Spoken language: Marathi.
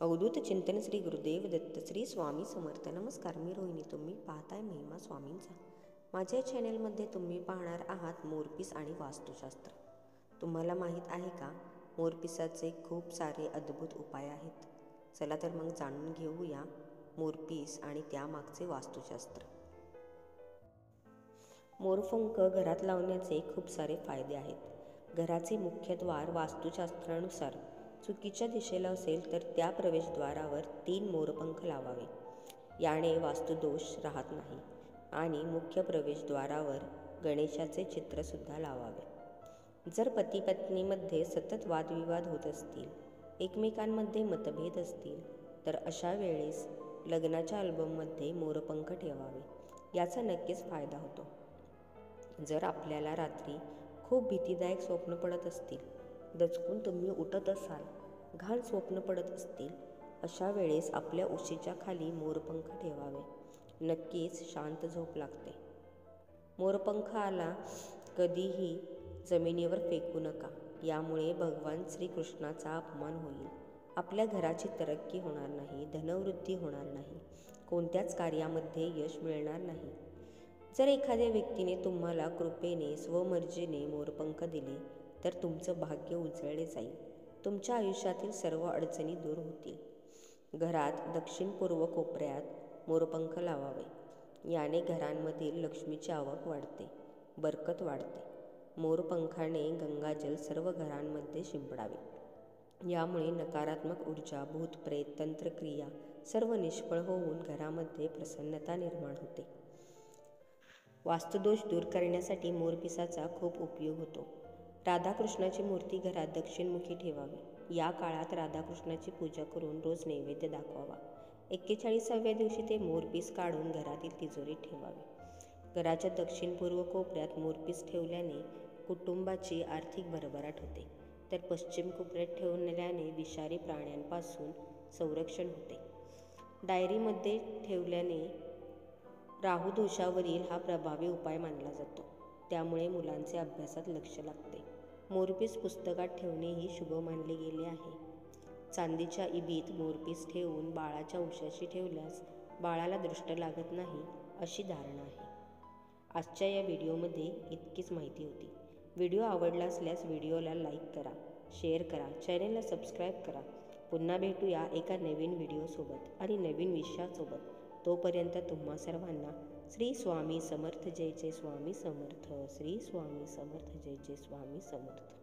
अवधूत चिंतन श्री गुरुदेव दत्त श्री स्वामी समर्थ. नमस्कार, मी रोहिणी. तुम्ही पाहताय महिमा स्वामींचा. माझ्या चॅनेलमध्ये तुम्ही पाहणार आहात मोरपीस आणि वास्तुशास्त्र. तुम्हाला माहीत आहे का, मोरपिसाचे खूप सारे अद्भुत उपाय आहेत. चला तर मग जाणून घेऊया मोरपीस आणि त्यामागचे वास्तुशास्त्र. मोरपंख घरात लावण्याचे खूप सारे फायदे आहेत. घराचे मुख्य द्वार वास्तुशास्त्रानुसार चुकीच्या दिशेला असेल तर त्या प्रवेशद्वारावर 3 मोरपंख लावावे. याने वास्तुदोष राहत नाही. आणि मुख्य प्रवेशद्वारावर गणेशाचे चित्रसुद्धा लावावे. जर पती पत्नीमध्ये सतत वादविवाद होत असतील, एकमेकांमध्ये मतभेद असतील, तर अशा वेळेस लग्नाच्या अल्बममध्ये मोरपंख ठेवावे. याचा नक्कीच फायदा होतो. जर आपल्याला रात्री खूप भीतीदायक स्वप्न पडत असतील, दचकून तुम्ही उठत असाल, घाण स्वप्न पडत असतील, अशा वेळेस आपल्या उशीच्या खाली मोरपंख ठेवावे. नक्कीच शांत झोप लागते. मोरपंखाला कधीही जमिनीवर फेकू नका. यामुळे भगवान श्रीकृष्णाचा अपमान होईल. आपल्या घराची तरक्की होणार नाही, धनवृद्धी होणार नाही, कोणत्याच कार्यामध्ये यश मिळणार नाही. जर एखाद्या व्यक्तीने तुम्हाला कृपेने स्वमर्जीने मोरपंख दिले तर तुमचं भाग्य उजळले जाईल. तुमच्या आयुष्यातील सर्व अडचणी दूर होतील. घरात दक्षिण-पूर्व कोपऱ्यात मोरपंख लावावे. याने घरांमधील लक्ष्मीची आवक वाढते, बरकत वाढते. मोरपंखाने गंगाजल सर्व घरांमध्ये शिंपडावे. यामुळे नकारात्मक ऊर्जा, भूत प्रेत, तंत्रक्रिया सर्व निष्फळ होऊन घरामध्ये प्रसन्नता निर्माण होते. वास्तुदोष दूर करण्यासाठी मोरपिसाचा खूप उपयोग होतो. राधाकृष्णाची मूर्ती घरात दक्षिणमुखी ठेवावी. या काळात राधाकृष्णाची पूजा करून रोज नैवेद्य दाखवावा. 41व्या दिवशी ते मोरपीस काढून घरातील तिजोरीत ठेवावे. घराच्या दक्षिण-पूर्व कोपऱ्यात मोरपीस ठेवल्याने कुटुंबाची आर्थिक भरभराट होते, तर पश्चिम कोपऱ्यात ठेवल्याने विषारी प्राण्यांपासून संरक्षण होते. डायरीमध्ये ठेवल्याने राहू दोषावरील हा प्रभावी उपाय मानला जातो. त्यामुळे मुलांचे अभ्यासात लक्ष लागते. मोरपीस पुस्तकात ठेवणेही शुभ मानले गेले आहे. चांदीच्या इबीत मोरपीस ठेवून बाळाच्या उशाशी ठेवल्यास बाळाला दृष्ट लागत नाही, अशी धारणा आहे. आजच्या या व्हिडिओमध्ये इतकीच माहिती होती. व्हिडिओ आवडला असल्यास व्हिडिओला लाईक करा, शेअर करा, चॅनेलला सबस्क्राईब करा. पुन्हा भेटूया एका नवीन व्हिडिओसोबत आणि नवीन विषयासोबत. तोपर्यंत तुम्हा सर्वांना श्री स्वामी समर्थ. जय जय स्वामी समर्थ. श्री स्वामी समर्थ. जय जय स्वामी समर्थ.